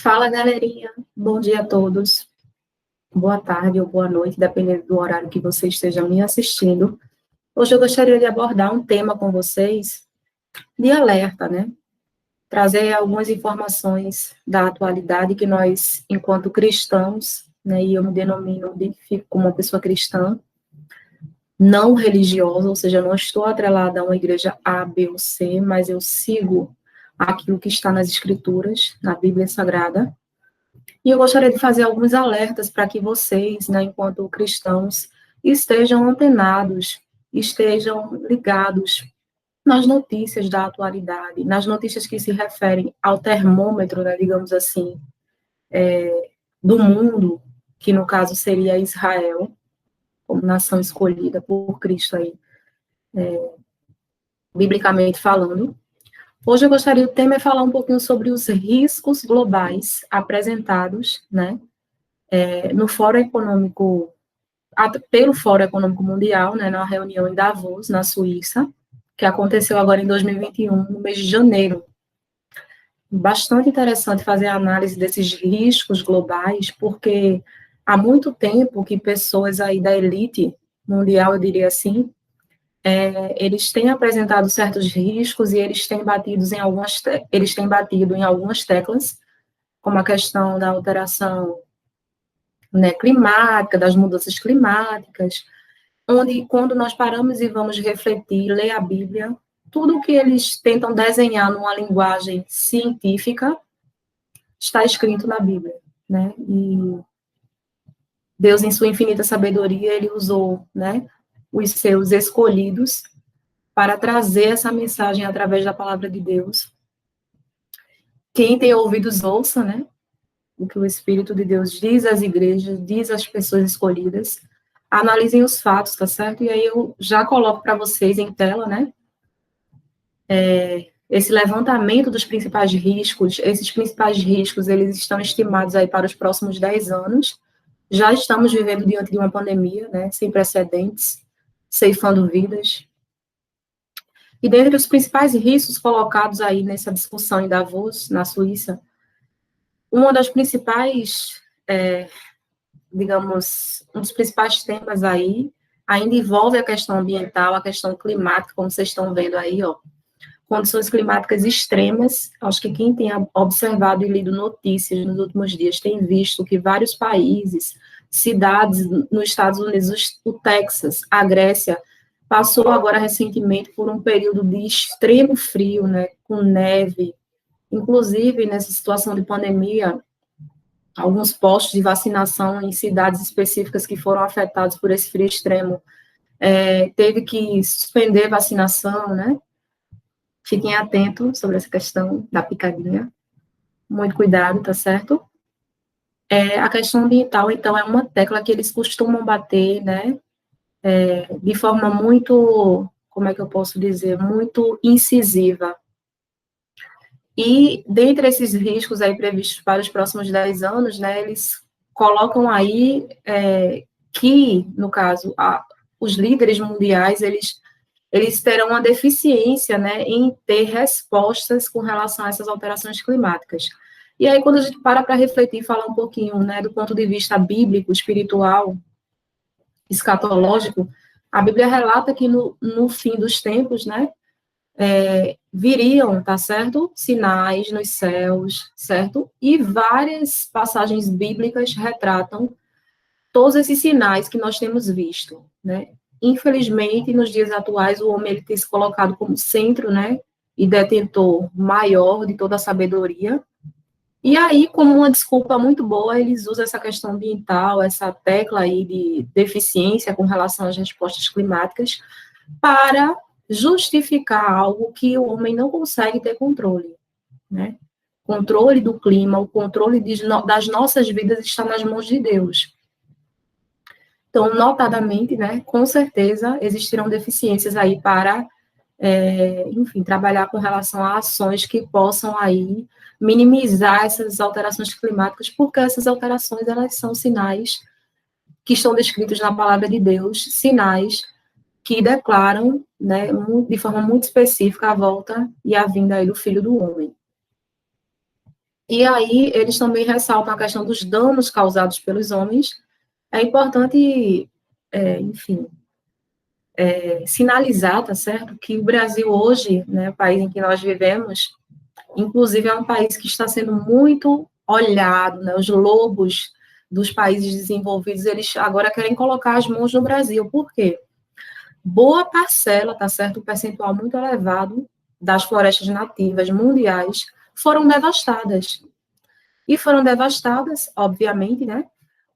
Fala, galerinha. Bom dia a todos. Boa tarde ou boa noite, dependendo do horário que você esteja me assistindo. Hoje eu gostaria de abordar um tema com vocês de alerta, né? Trazer algumas informações da atualidade que nós, enquanto cristãos, né, e eu me denomino, identifico como uma pessoa cristã, não religiosa, ou seja, eu não estou atrelada a uma igreja A, B ou C, mas eu sigo aquilo que está nas Escrituras, na Bíblia Sagrada. E eu gostaria de fazer alguns alertas para que vocês, né, enquanto cristãos, estejam antenados, estejam ligados nas notícias da atualidade, nas notícias que se referem ao termômetro, né, digamos assim, do mundo, que no caso seria Israel, como nação escolhida por Cristo aí, biblicamente falando. Hoje eu gostaria, o tema é falar um pouquinho sobre os riscos globais apresentados, né, no Fórum Econômico pelo Fórum Econômico Mundial, né, na reunião em Davos, na Suíça, que aconteceu agora em 2021, no mês de janeiro. Bastante interessante fazer a análise desses riscos globais, porque há muito tempo que pessoas aí da elite mundial, eu diria assim, eles têm apresentado certos riscos e eles têm batido em algumas teclas, como a questão da alteração, né, climática, das mudanças climáticas, onde, quando nós paramos e vamos refletir, ler a Bíblia, tudo que eles tentam desenhar numa linguagem científica está escrito na Bíblia, né? E Deus, em sua infinita sabedoria, ele usou, né, os seus escolhidos para trazer essa mensagem através da palavra de Deus. Quem tem ouvidos, ouça, né? O que o Espírito de Deus diz às igrejas, diz às pessoas escolhidas. Analisem os fatos, tá certo? E aí eu já coloco para vocês em tela, né? Esse levantamento dos principais riscos, esses principais riscos, eles estão estimados aí para os próximos 10 anos. Já estamos vivendo diante de uma pandemia, né, sem precedentes, ceifando vidas. E dentre os principais riscos colocados aí nessa discussão em Davos, na Suíça, uma das principais, digamos, um dos principais temas aí ainda envolve a questão ambiental, a questão climática, como vocês estão vendo aí, ó, condições climáticas extremas. Acho que quem tem observado e lido notícias nos últimos dias tem visto que vários países, cidades nos Estados Unidos, o Texas, a Grécia, passou agora recentemente por um período de extremo frio, né, com neve. Inclusive, nessa situação de pandemia, alguns postos de vacinação em cidades específicas que foram afetados por esse frio extremo, teve que suspender vacinação, né? Fiquem atentos sobre essa questão da picadinha. Muito cuidado, tá certo? A questão ambiental, então, é uma tecla que eles costumam bater, né? De forma muito, como é que eu posso dizer, muito incisiva. E, dentre esses riscos aí previstos para os próximos 10 anos, né, eles colocam aí que, no caso, os líderes mundiais, eles terão uma deficiência, né, em ter respostas com relação a essas alterações climáticas. E aí, quando a gente para refletir e falar um pouquinho, né, do ponto de vista bíblico, espiritual, escatológico, a Bíblia relata que no fim dos tempos, né, viriam, tá certo? Sinais nos céus, certo? E várias passagens bíblicas retratam todos esses sinais que nós temos visto, né? Infelizmente, nos dias atuais, o homem ele tem se colocado como centro, né, e detentor maior de toda a sabedoria. E aí, como uma desculpa muito boa, eles usam essa questão ambiental, essa tecla aí de deficiência com relação às respostas climáticas, para justificar algo que o homem não consegue ter controle, né? Controle do clima, o controle das nossas vidas está nas mãos de Deus. Então, notadamente, né, com certeza, existirão deficiências aí para, enfim, trabalhar com relação a ações que possam aí minimizar essas alterações climáticas, porque essas alterações, elas são sinais que estão descritos na palavra de Deus, sinais que declaram, né, de forma muito específica a volta e a vinda aí do Filho do Homem. E aí, eles também ressaltam a questão dos danos causados pelos homens. É importante, enfim, sinalizar, tá certo, que o Brasil hoje, né, o país em que nós vivemos, inclusive é um país que está sendo muito olhado, né, os lobos dos países desenvolvidos, eles agora querem colocar as mãos no Brasil. Por quê? Boa parcela, tá certo, um percentual muito elevado das florestas nativas mundiais foram devastadas. E foram devastadas, obviamente, né,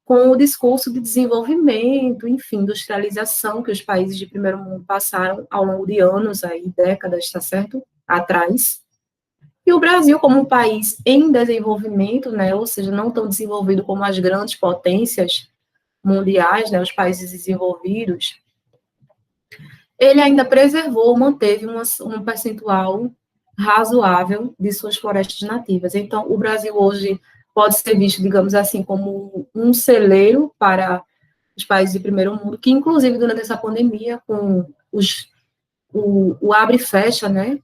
com o discurso de desenvolvimento, enfim, industrialização que os países de primeiro mundo passaram ao longo de anos, aí, décadas, está certo? Atrás. E o Brasil, como um país em desenvolvimento, né, ou seja, não tão desenvolvido como as grandes potências mundiais, né, os países desenvolvidos, ele ainda preservou, manteve um percentual razoável de suas florestas nativas. Então, o Brasil hoje pode ser visto, digamos assim, como um celeiro para os países de primeiro mundo, que inclusive durante essa pandemia, com o abre e fecha, né,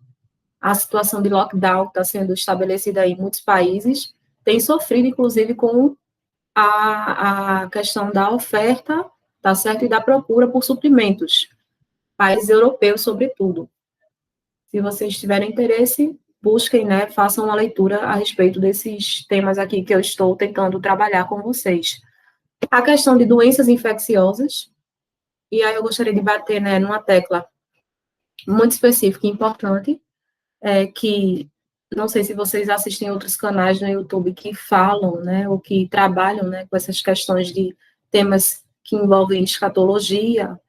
a situação de lockdown que está sendo estabelecida em muitos países, tem sofrido, inclusive, com a questão da oferta, tá certo, e da procura por suprimentos, países europeus, sobretudo. Se vocês tiverem interesse, busquem, né, façam uma leitura a respeito desses temas aqui que eu estou tentando trabalhar com vocês. A questão de doenças infecciosas, e aí eu gostaria de bater, né, numa tecla muito específica e importante, que não sei se vocês assistem outros canais no YouTube que falam, né, ou que trabalham, né, com essas questões de temas que envolvem escatologia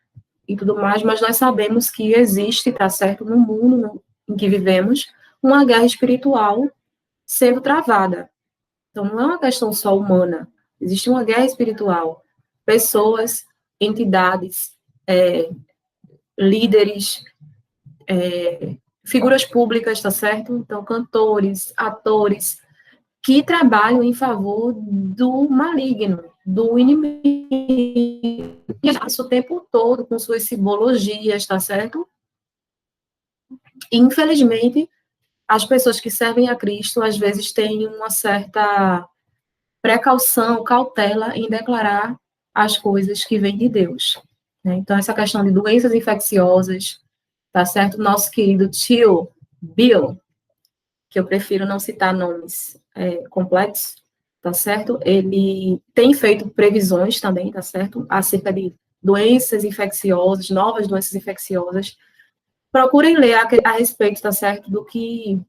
e tudo mais, mas nós sabemos que existe, tá certo, no mundo em que vivemos, uma guerra espiritual sendo travada. Então, não é uma questão só humana, existe uma guerra espiritual. Pessoas, entidades, líderes, figuras públicas, tá certo? Então, cantores, atores, que trabalham em favor do maligno, do inimigo. E isso o tempo todo com suas simbologias, tá certo? E, infelizmente, as pessoas que servem a Cristo, às vezes, têm uma certa precaução, cautela em declarar as coisas que vêm de Deus. Né? Então, essa questão de doenças infecciosas, tá certo? Nosso querido tio Bill, que eu prefiro não citar nomes complexos, tá certo? Ele tem feito previsões também, tá certo? Acerca de doenças infecciosas, novas doenças infecciosas. Procurem ler a respeito, tá certo? Do que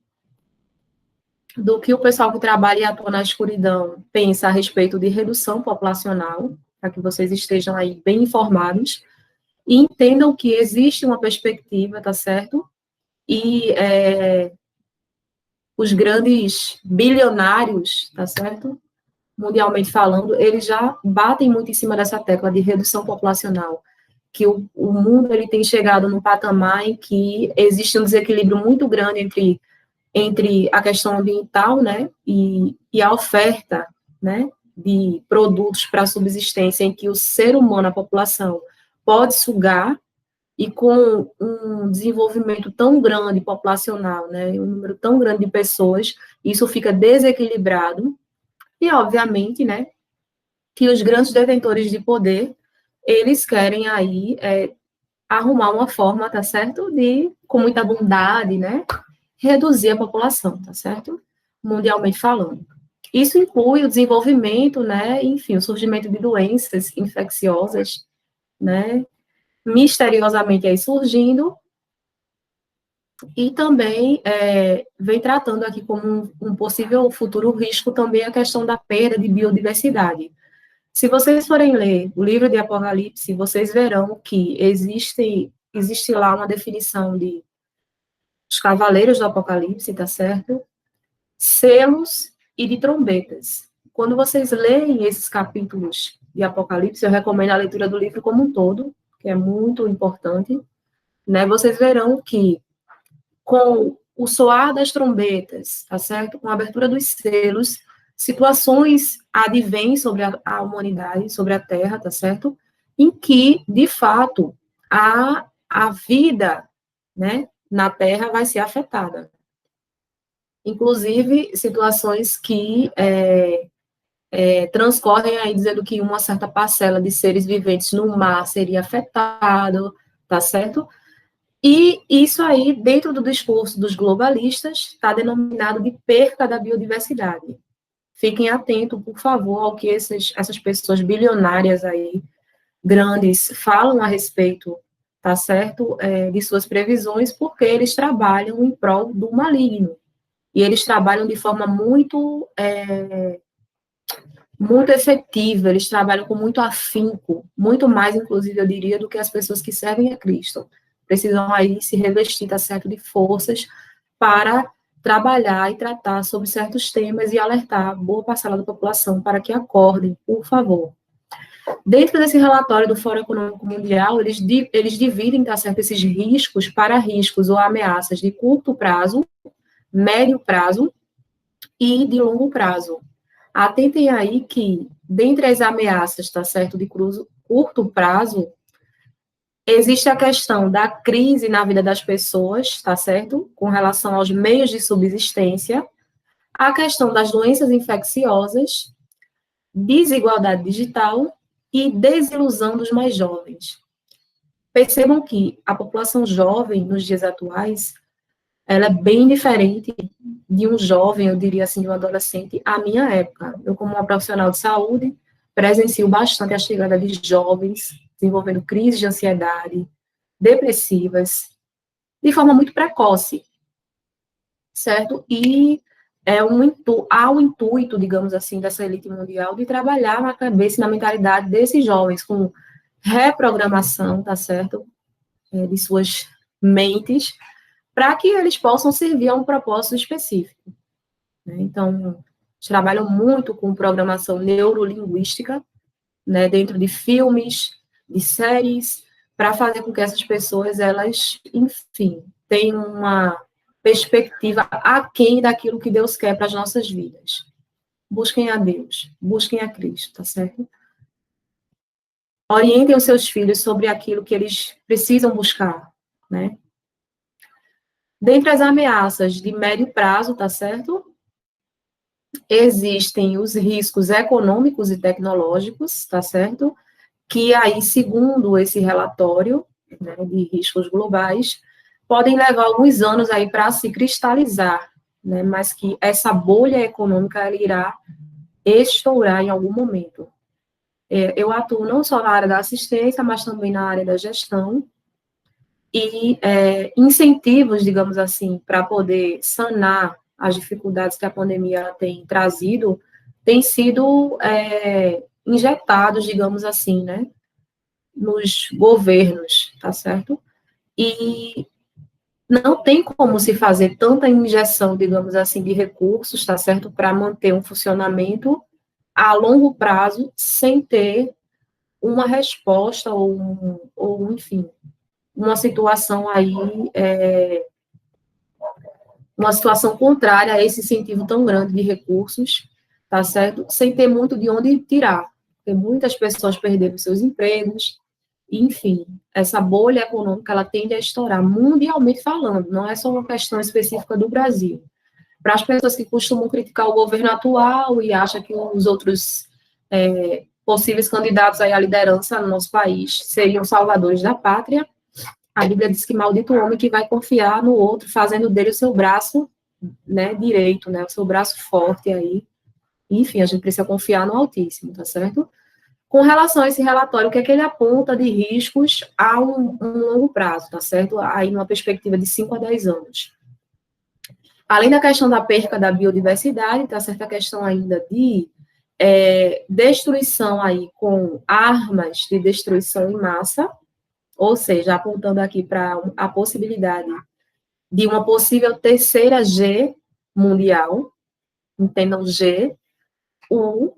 o pessoal que trabalha e atua na escuridão pensa a respeito de redução populacional, para que vocês estejam aí bem informados e entendam que existe uma perspectiva, tá certo? E os grandes bilionários, tá certo? Mundialmente falando, eles já batem muito em cima dessa tecla de redução populacional, que o mundo ele tem chegado num patamar em que existe um desequilíbrio muito grande entre a questão ambiental, né, e a oferta, né, de produtos para subsistência, em que o ser humano, a população, pode sugar, e com um desenvolvimento tão grande populacional, né, um número tão grande de pessoas, isso fica desequilibrado, e, obviamente, né, que os grandes detentores de poder, eles querem aí arrumar uma forma, tá certo, de, com muita bondade, né, reduzir a população, tá certo? Mundialmente falando. Isso inclui o desenvolvimento, né, enfim, o surgimento de doenças infecciosas, né, misteriosamente aí surgindo, e também vem tratando aqui como um possível futuro risco também a questão da perda de biodiversidade. Se vocês forem ler o livro de Apocalipse, vocês verão que existe lá uma definição de os cavaleiros do Apocalipse, tá certo? Selos e de trombetas. Quando vocês leem esses capítulos de Apocalipse, eu recomendo a leitura do livro como um todo, que é muito importante, né? Vocês verão que com o soar das trombetas, tá certo? Com a abertura dos selos, situações advêm sobre a humanidade, sobre a Terra, tá certo? Em que, de fato, a vida, né, na Terra vai ser afetada. inclusive situações que transcorrem aí dizendo que uma certa parcela de seres viventes no mar seria afetado, tá certo? E isso aí, dentro do discurso dos globalistas, está denominado de perca da biodiversidade. Fiquem atentos, por favor, ao que essas pessoas bilionárias aí, grandes, falam a respeito, tá certo? De suas previsões, porque eles trabalham em prol do maligno. E eles trabalham de forma muito efetiva, eles trabalham com muito afinco, muito mais, inclusive, eu diria, do que as pessoas que servem a Cristo. Precisam aí se revestir, tá certo, de forças para trabalhar e tratar sobre certos temas e alertar boa parcela da população para que acordem, por favor. Dentro desse relatório do Fórum Econômico Mundial, eles dividem, tá certo, esses riscos para riscos ou ameaças de curto prazo, médio prazo e de longo prazo. Atentem aí que, dentre as ameaças, tá certo, de curto prazo, existe a questão da crise na vida das pessoas, tá certo, com relação aos meios de subsistência, a questão das doenças infecciosas, desigualdade digital e desilusão dos mais jovens. Percebam que a população jovem, nos dias atuais, ela é bem diferente de um jovem, eu diria assim, de um adolescente, à minha época. Eu, como uma profissional de saúde, presencio bastante a chegada de jovens desenvolvendo crises de ansiedade, depressivas, de forma muito precoce, certo? E há um intuito, digamos assim, dessa elite mundial de trabalhar na cabeça e na mentalidade desses jovens, com reprogramação, tá certo? De suas mentes, para que eles possam servir a um propósito específico. Né? Então, eles trabalham muito com programação neurolinguística, né, dentro de filmes, de séries, para fazer com que essas pessoas, elas, enfim, tenham uma perspectiva aquém daquilo que Deus quer para as nossas vidas. Busquem a Deus, busquem a Cristo, tá certo? Orientem os seus filhos sobre aquilo que eles precisam buscar, né? Dentre as ameaças de médio prazo, tá certo? Existem os riscos econômicos e tecnológicos, tá certo? Que aí, segundo esse relatório, né, de riscos globais, podem levar alguns anos aí para se cristalizar, né? Mas que essa bolha econômica ela irá estourar em algum momento. Eu atuo não só na área da assistência, mas também na área da gestão, e incentivos, digamos assim, para poder sanar as dificuldades que a pandemia tem trazido, têm sido injetados, digamos assim, né, nos governos, tá certo? E não tem como se fazer tanta injeção, digamos assim, de recursos, tá certo, para manter um funcionamento a longo prazo, sem ter uma resposta ou enfim, uma situação aí, uma situação contrária a esse incentivo tão grande de recursos, tá certo? Sem ter muito de onde tirar, porque muitas pessoas perderam seus empregos, enfim, essa bolha econômica, ela tende a estourar, mundialmente falando, não é só uma questão específica do Brasil. Para as pessoas que costumam criticar o governo atual e acham que os outros possíveis candidatos aí à liderança no nosso país seriam salvadores da pátria, a Bíblia diz que maldito o homem que vai confiar no outro, fazendo dele o seu braço, né, direito, né, o seu braço forte aí. Enfim, a gente precisa confiar no Altíssimo, tá certo? Com relação a esse relatório, o que é que ele aponta de riscos a um longo prazo, tá certo? Aí numa perspectiva de 5 a 10 anos. Além da questão da perca da biodiversidade, tá certo? A questão ainda de destruição aí com armas de destruição em massa, ou seja, apontando aqui para a possibilidade de uma possível terceira G mundial, entendam G, U,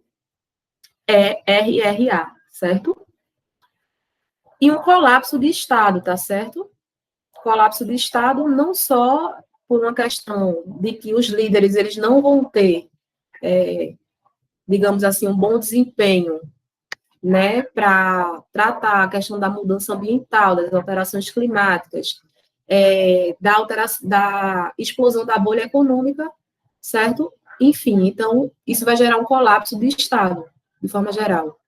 E, R, R, A, certo? E um colapso de Estado, tá certo? Colapso de Estado não só por uma questão de que os líderes eles não vão ter, digamos assim, um bom desempenho, né, para tratar a questão da mudança ambiental, das alterações climáticas, da explosão da bolha econômica, certo? Enfim, então, isso vai gerar um colapso do Estado, de forma geral.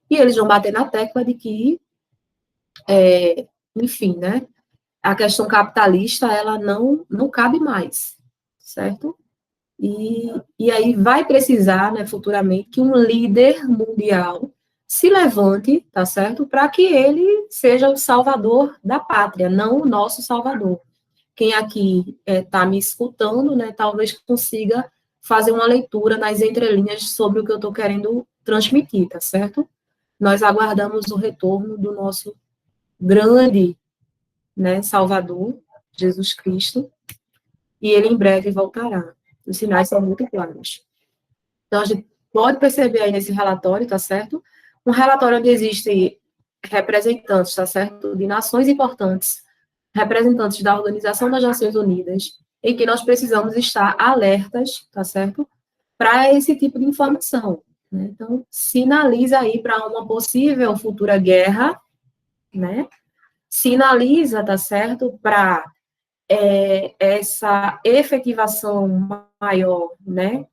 E eles vão bater na tecla de que, enfim, né, a questão capitalista, ela não cabe mais, certo? E aí vai precisar, né, futuramente, que um líder mundial se levante, tá certo? Para que ele seja o salvador da pátria, não o nosso salvador. Quem aqui está me escutando, né, talvez consiga fazer uma leitura nas entrelinhas sobre o que eu estou querendo transmitir, tá certo? Nós aguardamos o retorno do nosso grande, né, Salvador, Jesus Cristo, e ele em breve voltará. Os sinais são muito claros. Então, a gente pode perceber aí nesse relatório, tá certo? Um relatório onde existem representantes, tá certo? De nações importantes, representantes da Organização das Nações Unidas, em que nós precisamos estar alertas, tá certo? Para esse tipo de informação. Né? Então, sinaliza aí para uma possível futura guerra, né? Sinaliza, tá certo? Para essa efetivação maior, né?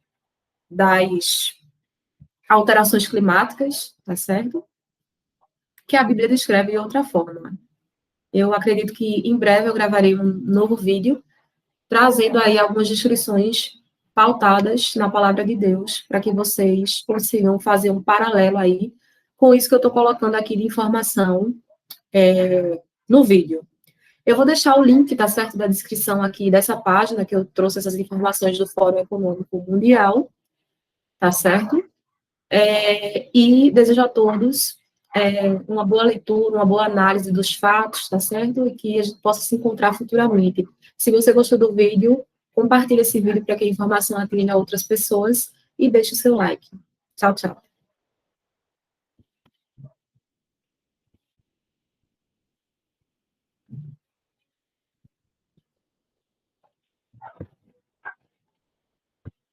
Das alterações climáticas, tá certo? Que a Bíblia descreve de outra forma. Eu acredito que em breve eu gravarei um novo vídeo trazendo aí algumas descrições pautadas na palavra de Deus, para que vocês consigam fazer um paralelo aí com isso que eu estou colocando aqui de informação no vídeo. Eu vou deixar o link, tá certo, da descrição aqui dessa página, que eu trouxe essas informações do Fórum Econômico Mundial, tá certo? E desejo a todos uma boa leitura, uma boa análise dos fatos, tá certo? E que a gente possa se encontrar futuramente. Se você gostou do vídeo, compartilhe esse vídeo para que a informação atinja outras pessoas e deixe o seu like. Tchau, tchau.